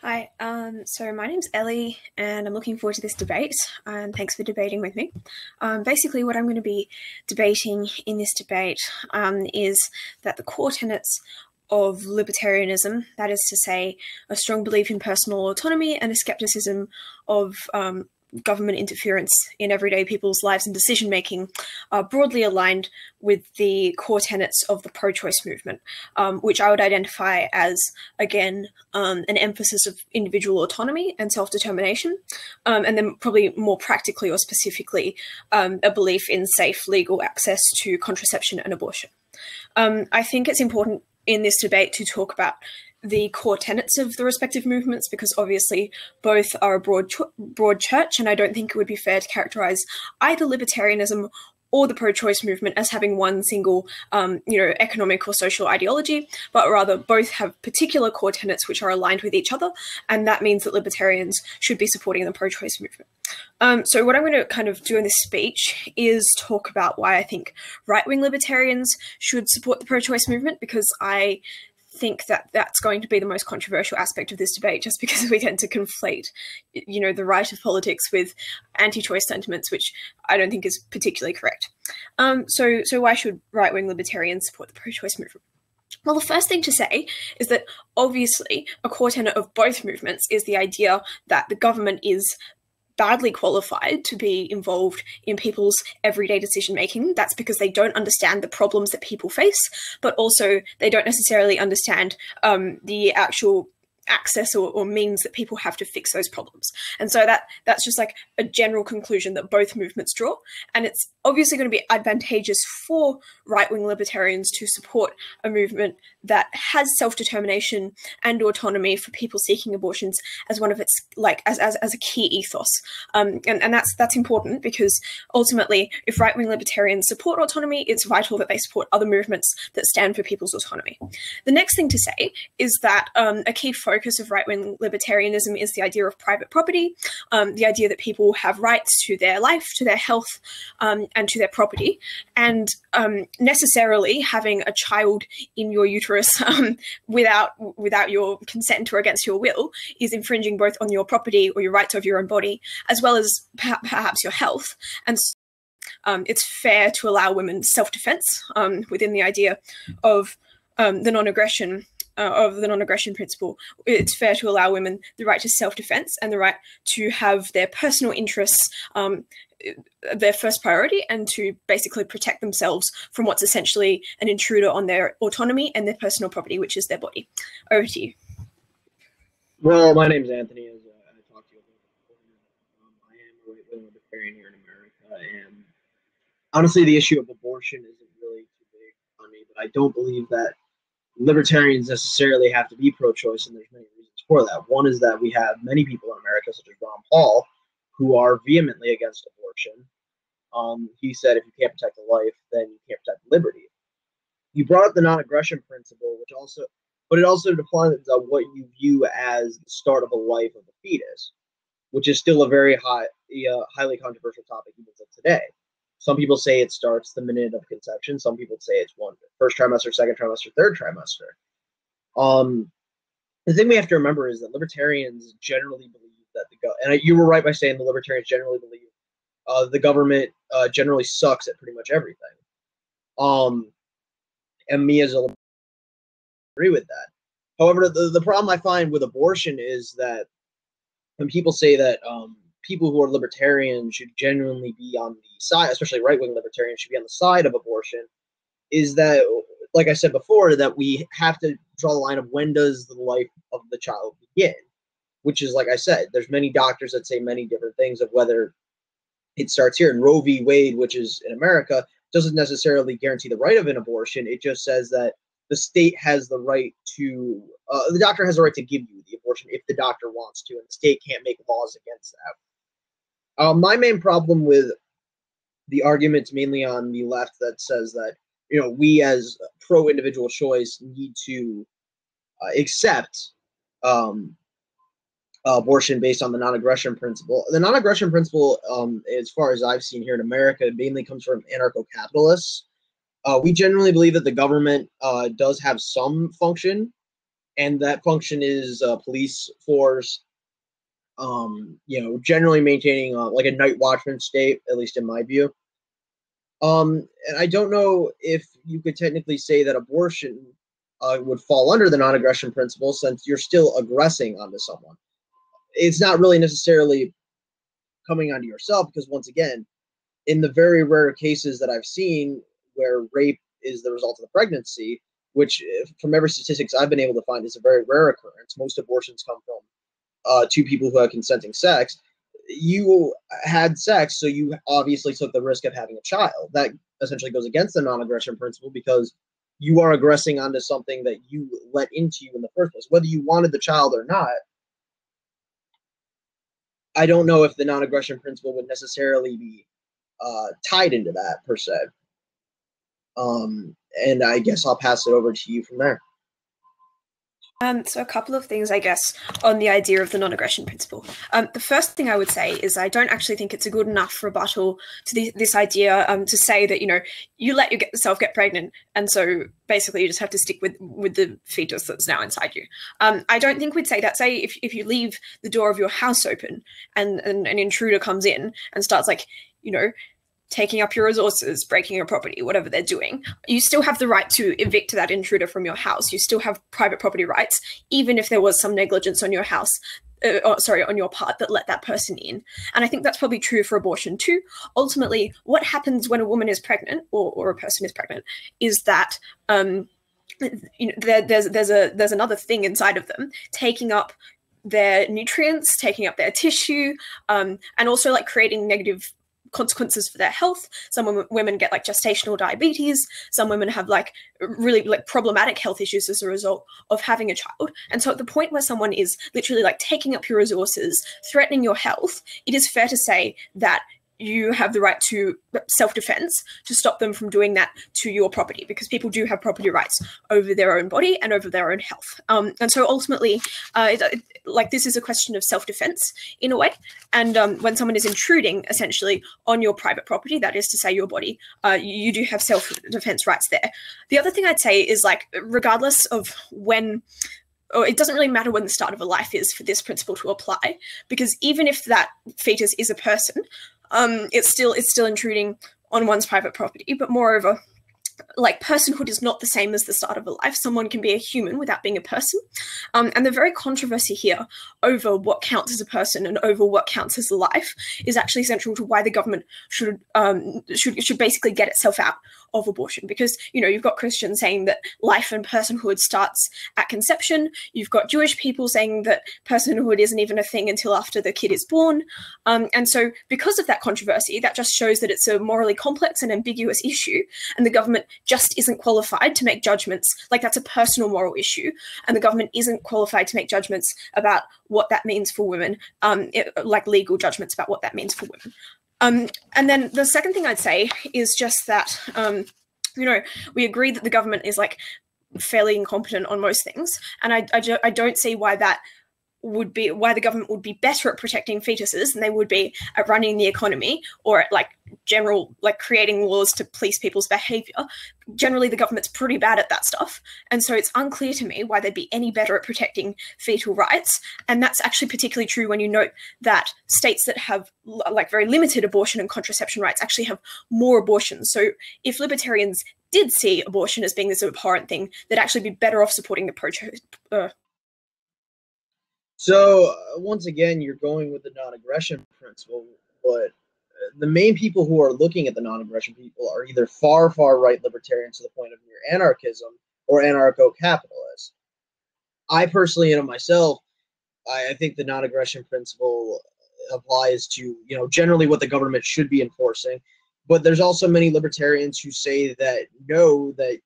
Hi, so my name's Ellie, and I'm looking forward to this debate, and thanks for debating with me. Basically, what I'm going to be debating in this debate is that the core tenets of libertarianism, that is to say, a strong belief in personal autonomy and a skepticism of government interference in everyday people's lives and decision-making, are broadly aligned with the core tenets of the pro-choice movement, which I would identify as, again, an emphasis of individual autonomy and self-determination, and then probably more practically or specifically, a belief in safe legal access to contraception and abortion. I think it's important in this debate to talk about the core tenets of the respective movements, because obviously both are a broad church, and I don't think it would be fair to characterize either libertarianism or the pro-choice movement as having one single, economic or social ideology, but rather both have particular core tenets which are aligned with each other, and that means that libertarians should be supporting the pro-choice movement. So what I'm going to kind of do in this speech is talk about why I think right-wing libertarians should support the pro-choice movement, because I think that that's going to be the most controversial aspect of this debate, just because we tend to conflate, the right of politics with anti-choice sentiments, which I don't think is particularly correct. So why should right-wing libertarians support the pro-choice movement? Well, the first thing to say is that obviously a core tenet of both movements is the idea that the government is badly qualified to be involved in people's everyday decision-making. That's because they don't understand the problems that people face, but also they don't necessarily understand the actual access or means that people have to fix those problems. And so that's just like a general conclusion that both movements draw. And it's obviously going to be advantageous for right-wing libertarians to support a movement that has self-determination and autonomy for people seeking abortions as one of its, as a key ethos. And that's important, because ultimately, if right-wing libertarians support autonomy, it's vital that they support other movements that stand for people's autonomy. The next thing to say is that a key focus of right-wing libertarianism is the idea of private property, the idea that people have rights to their life, to their health, and to their property. And necessarily having a child in your uterus without your consent or against your will is infringing both on your property or your rights over your own body, as well as perhaps your health. And it's fair to allow women self-defense within the idea of the non-aggression principle. It's fair to allow women the right to self-defense and the right to have their personal interests their first priority, and to basically protect themselves from what's essentially an intruder on their autonomy and their personal property, which is their body. Over to you. Well, my name's Anthony, as I talked to you about before. I am a right-wing libertarian here in America, and honestly, the issue of abortion isn't really too big on me, but I don't believe that libertarians necessarily have to be pro-choice, and there's many reasons for that. One is that we have many people in America, such as Ron Paul, who are vehemently against abortion. He said, if you can't protect the life, then you can't protect liberty. You brought up the non-aggression principle, but it also defines what you view as the start of a life of a fetus, which is still a very highly controversial topic even today. Some people say it starts the minute of conception. Some people say it's first trimester, second trimester, third trimester. The thing we have to remember is that libertarians generally believe that and you were right by saying the libertarians generally believe the government generally sucks at pretty much everything. And me as a libertarian agree with that. However, the problem I find with abortion is that when people say that people who are libertarian should genuinely be on the side, especially right-wing libertarians should be on the side of abortion, is that, like I said before, that we have to draw the line of when does the life of the child begin, which is, like I said, there's many doctors that say many different things of whether it starts here. And Roe v. Wade, which is in America, doesn't necessarily guarantee the right of an abortion. It just says that the state has the right to, the doctor has the right to give you the abortion if the doctor wants to, and the state can't make laws against that. My main problem with the arguments mainly on the left that says that, we as pro-individual choice need to accept abortion based on the non-aggression principle. The non-aggression principle, as far as I've seen here in America, mainly comes from anarcho-capitalists. We generally believe that the government does have some function and that function is police force. Generally maintaining like a night watchman state, at least in my view. And I don't know if you could technically say that abortion would fall under the non-aggression principle, since you're still aggressing onto someone. It's not really necessarily coming onto yourself, because once again, in the very rare cases that I've seen where rape is the result of the pregnancy, which from every statistics I've been able to find is a very rare occurrence. Most abortions come from two people who have consenting sex. You had sex, so you obviously took the risk of having a child. That essentially goes against the non-aggression principle, because you are aggressing onto something that you let into you in the first place. Whether you wanted the child or not, I don't know if the non-aggression principle would necessarily be tied into that, per se. And I guess I'll pass it over to you from there. So a couple of things, I guess, on the idea of the non-aggression principle. The first thing I would say is I don't actually think it's a good enough rebuttal to this idea to say that, you let yourself get pregnant, and so basically you just have to stick with the fetus that's now inside you. I don't think we'd say that. Say if you leave the door of your house open and an intruder comes in and starts taking up your resources, breaking your property, whatever they're doing, you still have the right to evict that intruder from your house. You still have private property rights, even if there was some negligence on your house, on your part that let that person in. And I think that's probably true for abortion too. Ultimately, what happens when a woman is pregnant or a person is pregnant is that there's another thing inside of them taking up their nutrients, taking up their tissue, and also creating negative consequences for their health. Some women get gestational diabetes. Some women have really problematic health issues as a result of having a child. And so at the point where someone is literally taking up your resources, threatening your health, it is fair to say that you have the right to self-defense to stop them from doing that to your property, because people do have property rights over their own body and over their own health. And so ultimately, this is a question of self-defense in a way. And when someone is intruding essentially on your private property, that is to say your body, you do have self-defense rights there. The other thing I'd say is regardless of when, or it doesn't really matter when the start of a life is for this principle to apply, because even if that fetus is a person, it's still intruding on one's private property. But moreover, personhood is not the same as the start of a life. Someone can be a human without being a person. And the very controversy here over what counts as a person and over what counts as a life is actually central to why the government should basically get itself out of abortion. Because, you've got Christians saying that life and personhood starts at conception. You've got Jewish people saying that personhood isn't even a thing until after the kid is born. And so because of that controversy, that just shows that it's a morally complex and ambiguous issue, and the government just isn't qualified to make judgments. That's a personal moral issue, and the government isn't qualified to make judgments about what that means for women, legal judgments about what that means for women. And then the second thing I'd say is just that, we agree that the government is fairly incompetent on most things, and I don't see why that would be, why the government would be better at protecting fetuses than they would be at running the economy or at creating laws to police people's behavior. Generally, the government's pretty bad at that stuff. And so it's unclear to me why they'd be any better at protecting fetal rights. And that's actually particularly true when you note that states that have very limited abortion and contraception rights actually have more abortions. So if libertarians did see abortion as being this abhorrent thing, they'd actually be better off supporting the pro-choice. So once again, you're going with the non-aggression principle, but the main people who are looking at the non-aggression people are either far right libertarians to the point of near anarchism or anarcho-capitalists. I personally, myself, I think the non-aggression principle applies to, generally what the government should be enforcing. But there's also many libertarians who say that no, that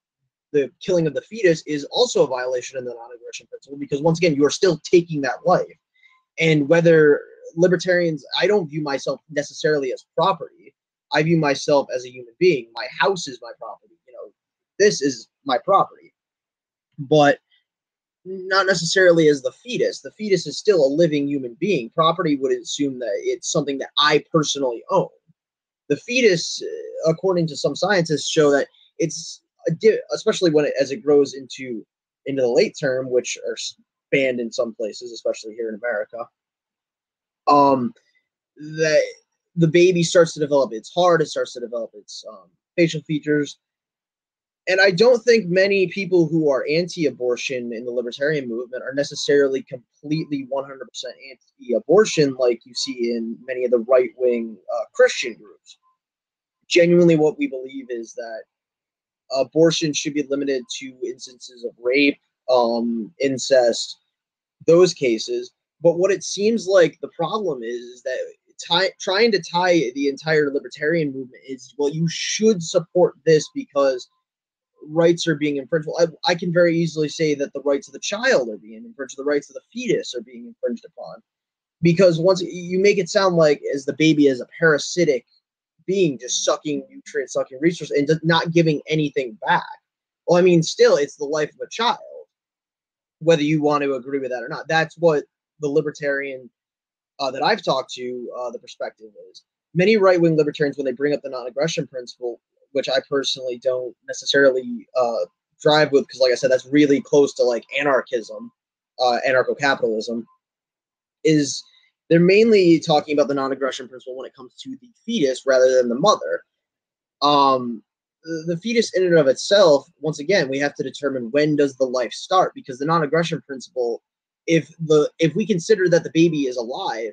the killing of the fetus is also a violation of the non-aggression principle, because once again, you are still taking that life. And whether libertarians, I don't view myself necessarily as property. I view myself as a human being. My house is my property. This is my property. But not necessarily as the fetus. The fetus is still a living human being. Property would assume that it's something that I personally own. The fetus, according to some scientists, show that it's, especially as it grows into into the late term, which are banned in some places, especially here in America, that the baby starts to develop its heart, it starts to develop its facial features. And I don't think many people who are anti-abortion in the libertarian movement are necessarily completely 100% anti-abortion like you see in many of the right-wing Christian groups. Genuinely, what we believe is that abortion should be limited to instances of rape, incest, those cases. But what it seems like the problem is that trying to tie the entire libertarian movement is, well, you should support this because rights are being infringed. Well, I can very easily say that the rights of the child are being infringed, the rights of the fetus are being infringed upon. Because once you make it sound like as the baby is a parasitic being, just sucking nutrients, sucking resources, and not giving anything back. Well, I mean, still, it's the life of a child, whether you want to agree with that or not. That's what the libertarian that I've talked to, the perspective is. Many right-wing libertarians, when they bring up the non-aggression principle, which I personally don't necessarily drive with, because like I said, that's really close to like anarchism, anarcho-capitalism, is they're mainly talking about the non-aggression principle when it comes to the fetus rather than the mother. The fetus in and of itself, once again, we have to determine when does the life start, because the non-aggression principle, if we consider that the baby is alive,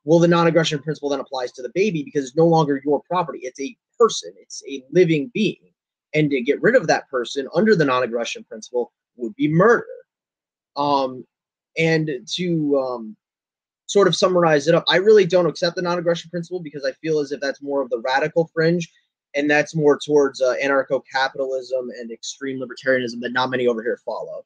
well, the non-aggression principle then applies to the baby because it's no longer your property. It's a person. It's a living being. And to get rid of that person under the non-aggression principle would be murder. And to sort of summarize it up, I really don't accept the non-aggression principle because I feel as if that's more of the radical fringe, and that's more towards anarcho-capitalism and extreme libertarianism that not many over here follow.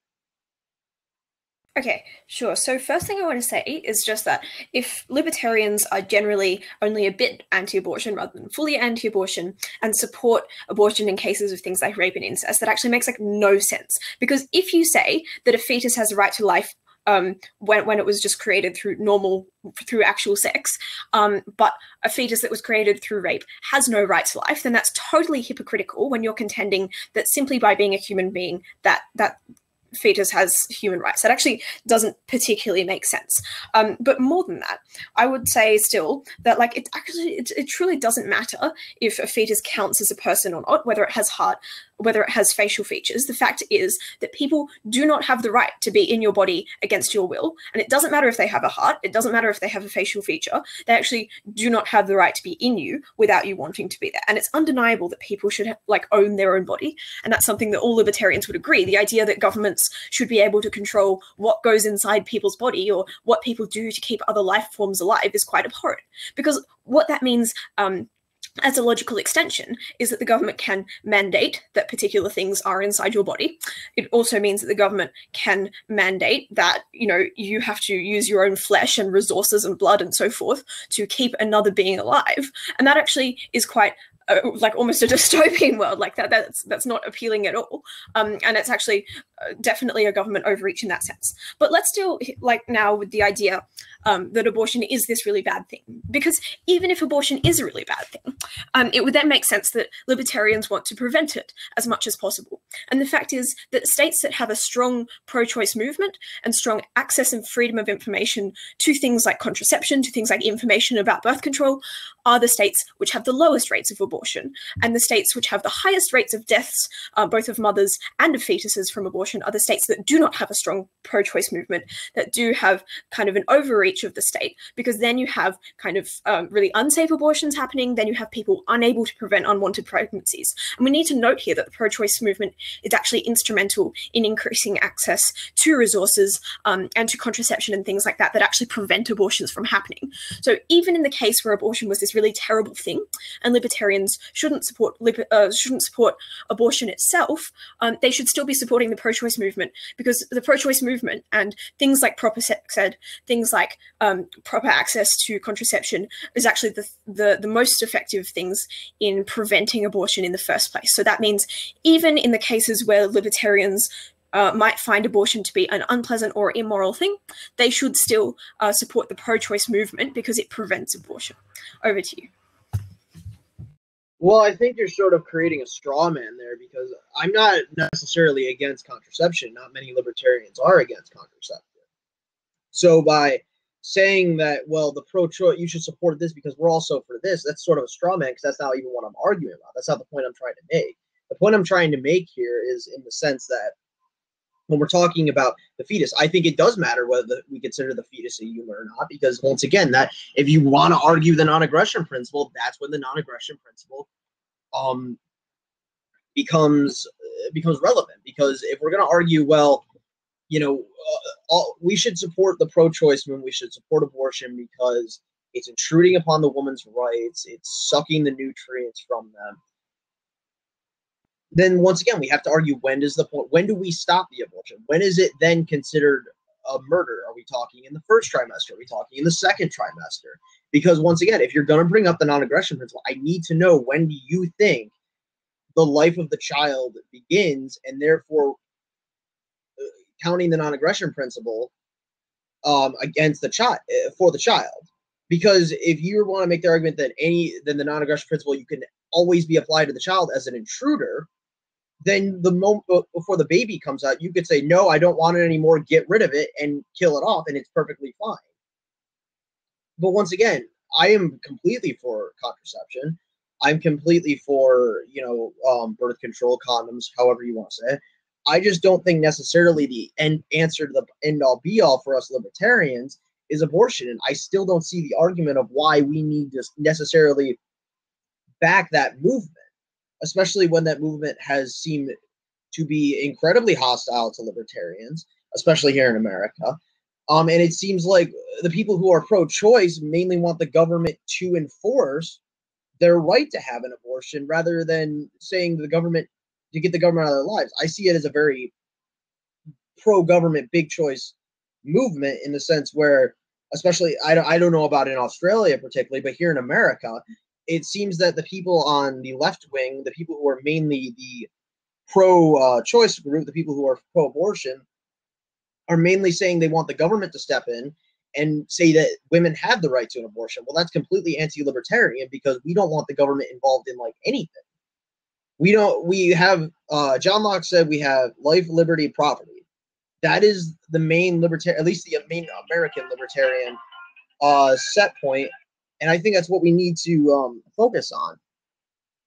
Okay, sure. So first thing I want to say is just that if libertarians are generally only a bit anti-abortion rather than fully anti-abortion and support abortion in cases of things like rape and incest, that actually makes like no sense. Because if you say that a fetus has a right to life when it was just created through actual sex, but a fetus that was created through rape has no right to life, then that's totally hypocritical when you're contending that simply by being a human being that fetus has human rights. That actually doesn't particularly make sense. But more than that, I would say still that like it truly doesn't matter if a fetus counts as a person or not, whether it has heart, whether it has facial features. The fact is that people do not have the right to be in your body against your will. And it doesn't matter if they have a heart. It doesn't matter if they have a facial feature. They actually do not have the right to be in you without you wanting to be there. And it's undeniable that people should like own their own body. And that's something that all libertarians would agree. The idea that governments should be able to control what goes inside people's body or what people do to keep other life forms alive is quite abhorrent. Because what that means, as a logical extension, is that the government can mandate that particular things are inside your body. It also means that the government can mandate that, you know, you have to use your own flesh and resources and blood and so forth to keep another being alive. And that actually is quite like almost a dystopian world. Like that's not appealing at all. And it's actually definitely a government overreach in that sense. But let's deal like now with the idea that abortion is this really bad thing. Because even if abortion is a really bad thing, it would then make sense that libertarians want to prevent it as much as possible. And the fact is that states that have a strong pro-choice movement and strong access and freedom of information to things like contraception, to things like information about birth control, are the states which have the lowest rates of abortion. And the states which have the highest rates of deaths, both of mothers and of fetuses from abortion, are the states that do not have a strong pro-choice movement, that do have kind of an overreach of the state, because then you have kind of really unsafe abortions happening, then you have people unable to prevent unwanted pregnancies. And we need to note here that the pro-choice movement is actually instrumental in increasing access to resources and to contraception and things like that, that actually prevent abortions from happening. So even in the case where abortion was this really terrible thing, and libertarians shouldn't support abortion itself, they should still be supporting the pro-choice movement, because the pro-choice movement and things like proper sex ed, things like proper access to contraception is actually the most effective things in preventing abortion in the first place. So that means even in the cases where libertarians might find abortion to be an unpleasant or immoral thing, they should still support the pro-choice movement because it prevents abortion. Over to you. Well, I think you're sort of creating a straw man there, because I'm not necessarily against contraception. Not many libertarians are against contraception. So by saying that, well, the pro-choice, you should support this because we're also for this, that's sort of a straw man, because that's not even what I'm arguing about. That's not the point I'm trying to make. The point I'm trying to make here is in the sense that when we're talking about the fetus, I think it does matter whether we consider the fetus a human or not, because once again, that if you want to argue the non-aggression principle, that's when the non-aggression principle becomes relevant. Because if we're going to argue, well, we should support the pro-choice movement, we should support abortion because it's intruding upon the woman's rights, it's sucking the nutrients from them, then once again, we have to argue, when do we stop the abortion? When is it then considered a murder? Are we talking in the first trimester? Are we talking in the second trimester? Because once again, if you're going to bring up the non-aggression principle, I need to know, when do you think the life of the child begins, and therefore counting the non-aggression principle against the child, for the child. Because if you want to make the argument that then the non-aggression principle you can always be applied to the child as an intruder, then the moment before the baby comes out, you could say, no, I don't want it anymore, get rid of it and kill it off, and it's perfectly fine. But once again, I am completely for contraception. I'm completely for, birth control, condoms, however you want to say it. I just don't think necessarily the answer to the end-all be-all for us libertarians is abortion. And I still don't see the argument of why we need to necessarily back that movement, especially when that movement has seemed to be incredibly hostile to libertarians, especially here in America. And it seems like the people who are pro-choice mainly want the government to enforce their right to have an abortion, rather than saying to get the government out of their lives. I see it as a very pro-government, big choice movement, in the sense where, especially, I don't know about in Australia particularly, but here in America, it seems that the people on the left wing, the people who are mainly the pro-choice group, the people who are pro-abortion, are mainly saying they want the government to step in and say that women have the right to an abortion. Well, that's completely anti-libertarian, because we don't want the government involved in anything. We have, John Locke said we have life, liberty, property. That is the main libertarian, at least the main American libertarian set point. And I think that's what we need to focus on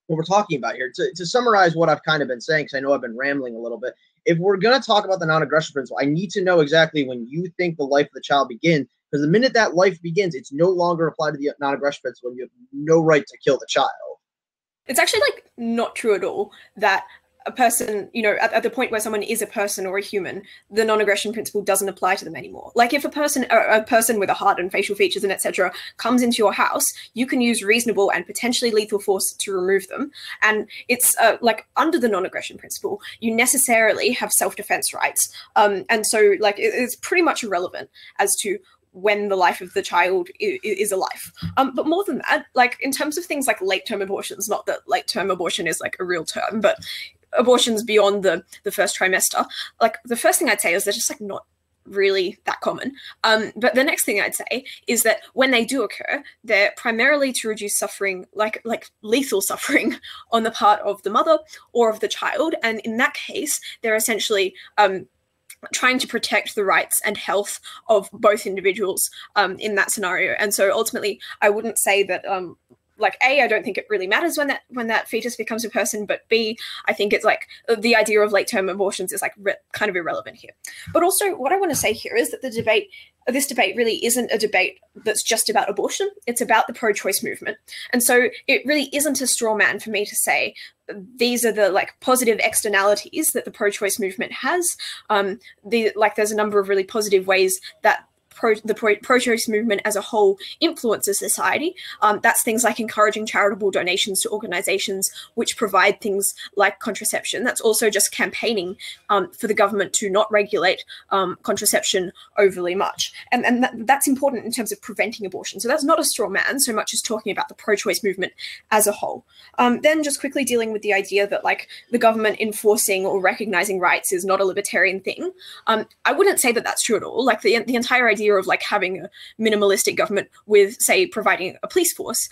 what we're talking about here. To summarize what I've kind of been saying, because I know I've been rambling a little bit, if we're going to talk about the non-aggression principle, I need to know exactly when you think the life of the child begins, because the minute that life begins, it's no longer applied to the non-aggression principle, and you have no right to kill the child. It's actually not true at all that a person, at the point where someone is a person or a human, the non-aggression principle doesn't apply to them anymore. Like, if a person with a heart and facial features and etc. comes into your house, you can use reasonable and potentially lethal force to remove them. And it's under the non-aggression principle, you necessarily have self-defense rights. And so it's pretty much irrelevant as to when the life of the child is a life. But more than that, in terms of things like late-term abortions, not that late-term abortion is a real term, but abortions beyond the first trimester, the first thing I'd say is they're just not really that common. But the next thing I'd say is that when they do occur, they're primarily to reduce suffering, like lethal suffering on the part of the mother or of the child. And in that case, they're essentially trying to protect the rights and health of both individuals in that scenario. And so ultimately, I wouldn't say that A, I don't think it really matters when that fetus becomes a person, but B, I think it's the idea of late-term abortions is kind of irrelevant here. But also, what I want to say here is that this debate really isn't a debate that's just about abortion. It's about the pro-choice movement. And so it really isn't a straw man for me to say these are the positive externalities that the pro-choice movement has. There's a number of really positive ways that the pro-choice movement as a whole influences society. That's things like encouraging charitable donations to organizations which provide things like contraception. That's also just campaigning for the government to not regulate contraception overly much. And that's important in terms of preventing abortion. So that's not a straw man so much as talking about the pro-choice movement as a whole. Then just quickly dealing with the idea that the government enforcing or recognizing rights is not a libertarian thing. I wouldn't say that that's true at all. The entire idea of having a minimalistic government with, say, providing a police force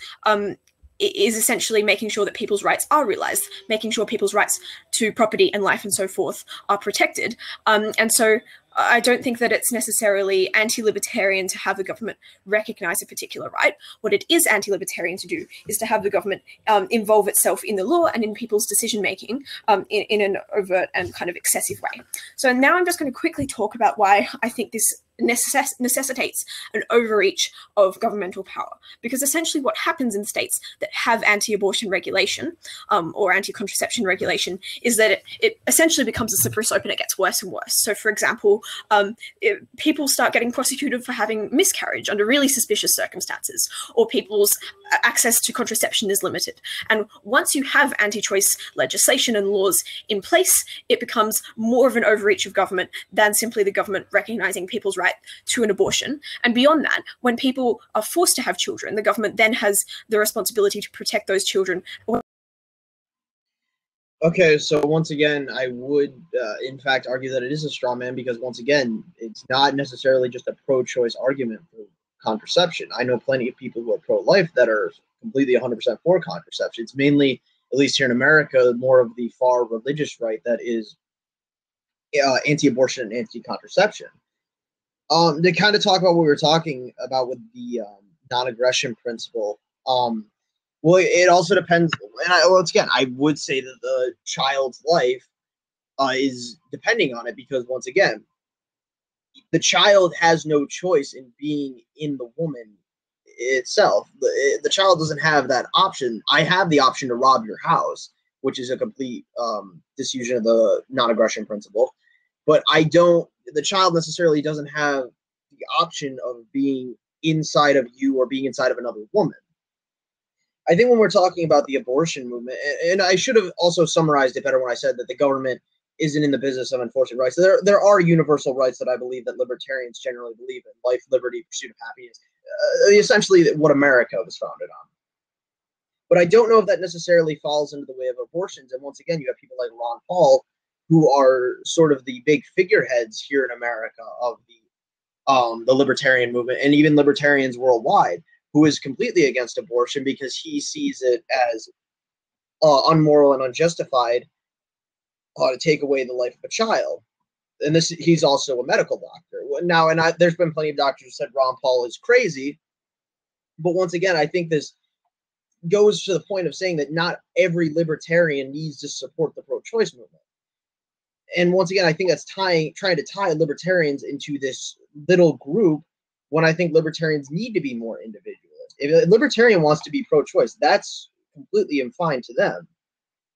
is essentially making sure that people's rights are realized, making sure people's rights to property and life and so forth are protected. And so I don't think that it's necessarily anti-libertarian to have the government recognize a particular right. What it is anti-libertarian to do is to have the government involve itself in the law and in people's decision-making in an overt and kind of excessive way. So now I'm just going to quickly talk about why I think this necessitates an overreach of governmental power. Because essentially what happens in states that have anti-abortion regulation or anti-contraception regulation is that it essentially becomes a slippery slope and it gets worse and worse. So for example, people start getting prosecuted for having miscarriage under really suspicious circumstances, or people's access to contraception is limited. And once you have anti-choice legislation and laws in place, it becomes more of an overreach of government than simply the government recognizing people's right to an abortion. And beyond that, when people are forced to have children, the government then has the responsibility to protect those children. Okay, so once again, I would, in fact, argue that it is a straw man because, once again, it's not necessarily just a pro-choice argument for contraception. I know plenty of people who are pro-life that are completely 100% for contraception. It's mainly, at least here in America, more of the far religious right that is anti-abortion and anti-contraception. To kind of talk about what we were talking about with the non-aggression principle, well, it also depends, and once again, I would say that the child's life is depending on it because, once again, the child has no choice in being in the woman itself. The child doesn't have that option. I have the option to rob your house, which is a complete disfusion of the non-aggression principle, but I don't. The child necessarily doesn't have the option of being inside of you or being inside of another woman. I think when we're talking about the abortion movement, and I should have also summarized it better when I said that the government isn't in the business of enforcing rights. There are universal rights that I believe that libertarians generally believe in: life, liberty, pursuit of happiness, essentially what America was founded on. But I don't know if that necessarily falls into the way of abortions. And once again, you have people like Ron Paul, who are sort of the big figureheads here in America of the libertarian movement, and even libertarians worldwide, who is completely against abortion because he sees it as unmoral and unjustified to take away the life of a child. And he's also a medical doctor. Now, there's been plenty of doctors who said Ron Paul is crazy, but once again, I think this goes to the point of saying that not every libertarian needs to support the pro-choice movement. And once again, I think that's trying to tie libertarians into this little group when I think libertarians need to be more individualist. If a libertarian wants to be pro-choice, that's completely fine to them.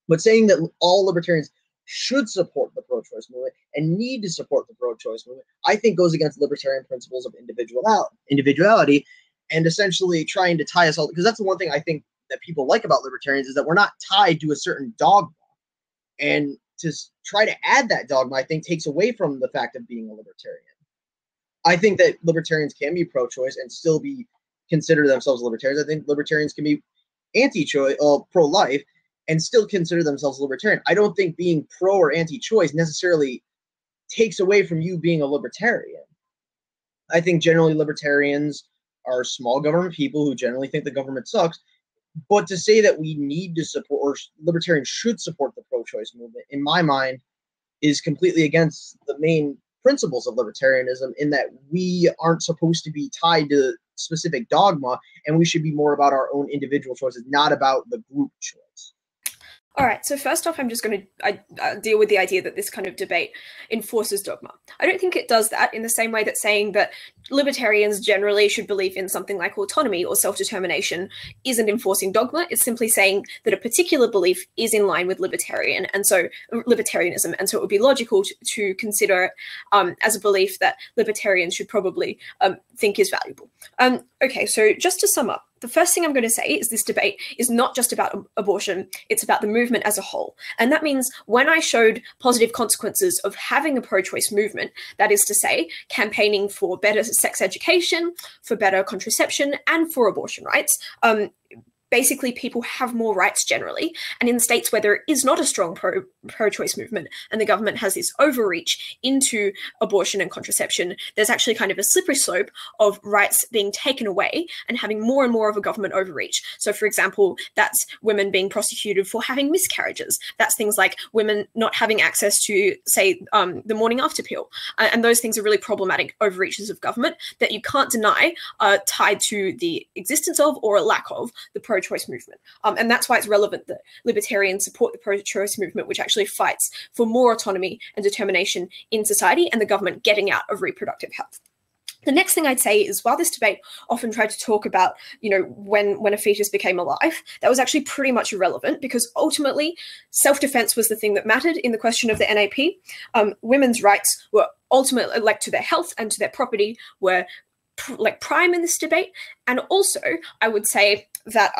But saying that all libertarians should support the pro-choice movement and need to support the pro-choice movement, I think goes against libertarian principles of individuality, and essentially trying to tie us all, because that's the one thing I think that people like about libertarians is that we're not tied to a certain dogma. And to try to add that dogma, I think, takes away from the fact of being a libertarian. I think that libertarians can be pro-choice and still consider themselves libertarians. I think libertarians can be anti-choice, pro-life, and still consider themselves libertarian. I don't think being pro or anti-choice necessarily takes away from you being a libertarian. I think generally libertarians are small government people who generally think the government sucks. But to say that we need to support, or libertarians should support the pro-choice movement, in my mind, is completely against the main principles of libertarianism, in that we aren't supposed to be tied to specific dogma, and we should be more about our own individual choices, not about the group choice. All right, so first off, I'm just going to deal with the idea that this kind of debate enforces dogma. I don't think it does that in the same way that saying that libertarians generally should believe in something like autonomy or self-determination isn't enforcing dogma. It's simply saying that a particular belief is in line with libertarianism, and so it would be logical to consider it as a belief that libertarians should probably think is valuable. Okay, so just to sum up, the first thing I'm going to say is this debate is not just about abortion, it's about the movement as a whole. And that means when I showed positive consequences of having a pro-choice movement, that is to say, campaigning for better sex education, for better contraception, and for abortion rights, basically people have more rights generally. And in states where there is not a strong pro-choice movement and the government has this overreach into abortion and contraception, there's actually kind of a slippery slope of rights being taken away and having more and more of a government overreach. So for example, that's women being prosecuted for having miscarriages. That's things like women not having access to, say, the morning after pill. And those things are really problematic overreaches of government that you can't deny are tied to the existence of or a lack of the pro-choice movement. And that's why it's relevant that libertarians support the pro-choice movement, which actually fights for more autonomy and determination in society and the government getting out of reproductive health. The next thing I'd say is while this debate often tried to talk about, when a fetus became alive, that was actually pretty much irrelevant because ultimately self-defense was the thing that mattered in the question of the NAP. Women's rights were ultimately, like, to their health and to their property were prime in this debate. And also I would say that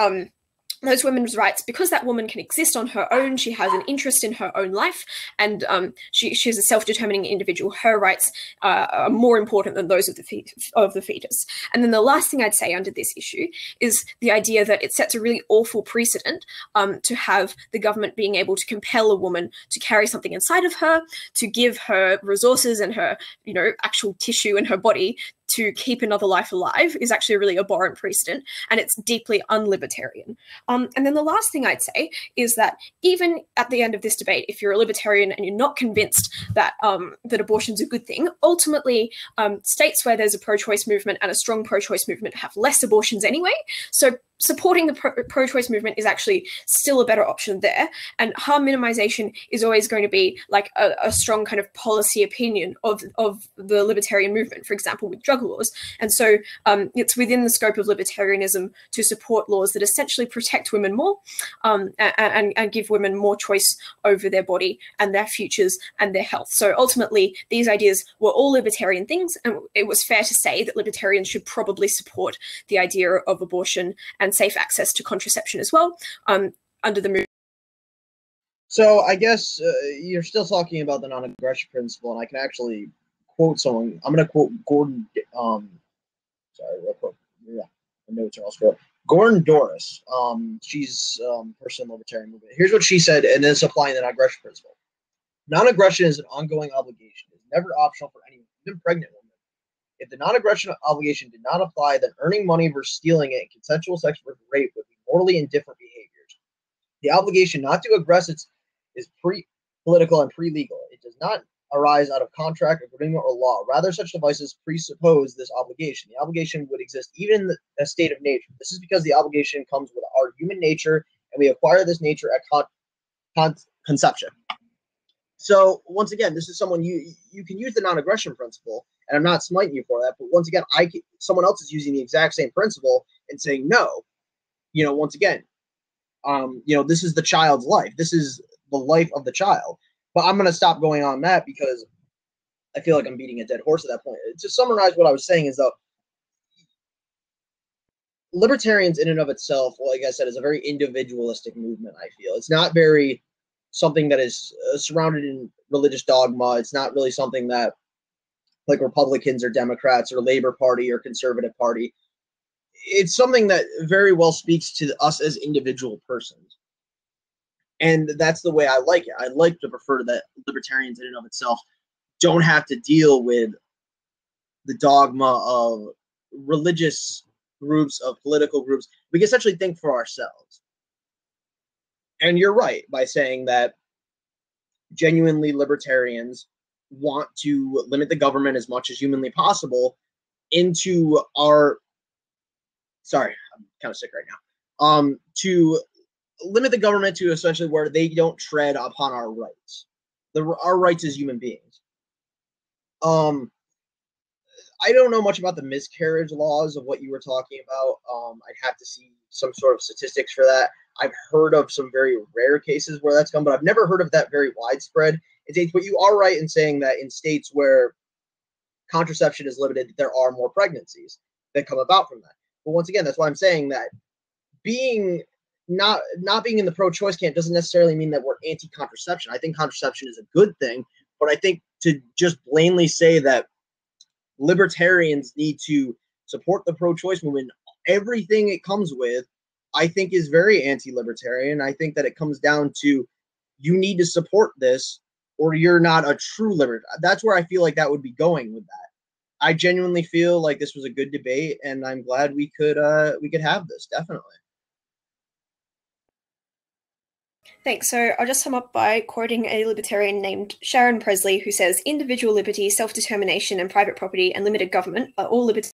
those women's rights, because that woman can exist on her own, she has an interest in her own life, and she's a self-determining individual. Her rights are more important than those of the fetus. And then the last thing I'd say under this issue is the idea that it sets a really awful precedent to have the government being able to compel a woman to carry something inside of her, to give her resources and her, actual tissue in her body to keep another life alive is actually a really abhorrent precedent, and it's deeply unlibertarian. And then the last thing I'd say is that even at the end of this debate, if you're a libertarian and you're not convinced that that abortion's a good thing, ultimately states where there's a pro-choice movement and a strong pro-choice movement have less abortions anyway. So supporting the pro-choice movement is actually still a better option there. And harm minimization is always going to be like a strong kind of policy opinion of the libertarian movement, for example, with drug laws. And so it's within the scope of libertarianism to support laws that essentially protect women more and give women more choice over their body and their futures and their health. So ultimately, these ideas were all libertarian things, and it was fair to say that libertarians should probably support the idea of abortion and safe access to contraception as well under the movement. So I guess you're still talking about the non-aggression principle, and I can actually quote someone. I'm going to quote Gordon. Sorry, real quick. Yeah, the notes are all scrolled. Gordon Doris. She's person in the libertarian movement. Here's what she said, and then it's applying the non-aggression principle. Non-aggression is an ongoing obligation. It's never optional for anyone, even pregnant women. If the non-aggression obligation did not apply, then earning money versus stealing it and consensual sex versus rape would be morally indifferent behaviors. The obligation not to aggress is pre-political and pre-legal. It does not arise out of contract, agreement, or law. Rather, such devices presuppose this obligation. The obligation would exist even in a state of nature. This is because the obligation comes with our human nature, and we acquire this nature at conception. So once again, this is someone you can use the non-aggression principle, and I'm not smiting you for that. But once again, someone else is using the exact same principle and saying no. Once again, this is the child's life. This is the life of the child. But I'm going to stop going on that because I feel like I'm beating a dead horse at that point. To summarize what I was saying is that libertarians in and of itself, like I said, is a very individualistic movement, I feel. It's not very something that is surrounded in religious dogma. It's not really something that like Republicans or Democrats or Labor Party or Conservative Party. It's something that very well speaks to us as individual persons. And that's the way I like it. I like to prefer that libertarians in and of itself don't have to deal with the dogma of religious groups, of political groups. We can essentially think for ourselves. And you're right by saying that genuinely libertarians want to limit the government as much as humanly possible into our... Sorry, I'm kind of sick right now. To limit the government to essentially where they don't tread upon our rights. Our rights as human beings. I don't know much about the miscarriage laws of what you were talking about. I'd have to see some sort of statistics for that. I've heard of some very rare cases where that's come, but I've never heard of that very widespread. But you are right in saying that in states where contraception is limited, there are more pregnancies that come about from that. But once again, that's why I'm saying that not being in the pro-choice camp doesn't necessarily mean that we're anti-contraception. I think contraception is a good thing, but I think to just blatantly say that libertarians need to support the pro-choice movement, everything it comes with, I think is very anti-libertarian. I think that it comes down to you need to support this or you're not a true libertarian. That's where I feel like that would be going with that. I genuinely feel like this was a good debate, and I'm glad we could have this, definitely. Thanks. So I'll just sum up by quoting a libertarian named Sharon Presley, who says, "Individual liberty, self-determination, and private property and limited government are all libertarian